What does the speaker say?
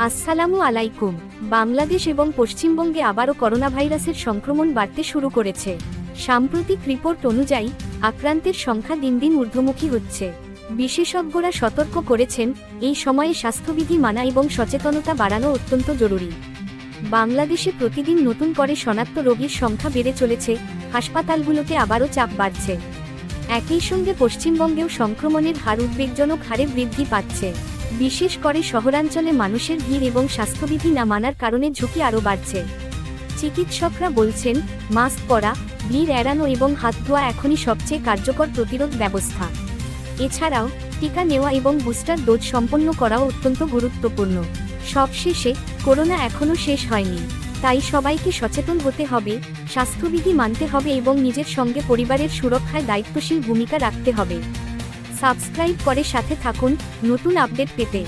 আসসালামু আলাইকুম। বাংলাদেশ এবং পশ্চিমবঙ্গে আবারও করোনা ভাইরাসের সংক্রমণ বাড়তে শুরু করেছে। সাম্প্রতিক রিপোর্ট অনুযায়ী আক্রান্তের সংখ্যা দিন দিন ঊর্ধ্বমুখী হচ্ছে। বিশেষজ্ঞরা সতর্ক করেছেন, এই সময়ে স্বাস্থ্যবিধি মানা এবং সচেতনতা বাড়ানো অত্যন্ত জরুরি। বাংলাদেশে প্রতিদিন নতুন করে শনাক্ত রোগীর সংখ্যা বেড়ে চলেছে, হাসপাতালগুলোতে আবারও চাপ বাড়ছে। একই সঙ্গে পশ্চিমবঙ্গেও সংক্রমণের হার উদ্বেগজনক হারে বৃদ্ধি পাচ্ছে। বিশেষ করে শহরাঞ্চলে মানুষের ভিড় এবং স্বাস্থ্যবিধি না মানার কারণে ঝুঁকি আরও বাড়ছে। চিকিৎসকরা বলছেন, মাস্ক পরা, ভিড় এড়ানো এবং হাত ধোয়া এখনই সবচেয়ে কার্যকর প্রতিরোধ ব্যবস্থা। এছাড়াও টিকা নেওয়া এবং বুস্টার ডোজ সম্পন্ন করাও অত্যন্ত গুরুত্বপূর্ণ। সবশেষে, করোনা এখনও শেষ হয়নি, তাই সবাইকে সচেতন হতে হবে, স্বাস্থ্যবিধি মানতে হবে এবং নিজের সঙ্গে পরিবারের সুরক্ষায় দায়িত্বশীল ভূমিকা রাখতে হবে। সাবস্ক্রাইব করে সাথে থাকুন নতুন আপডেট পেতে।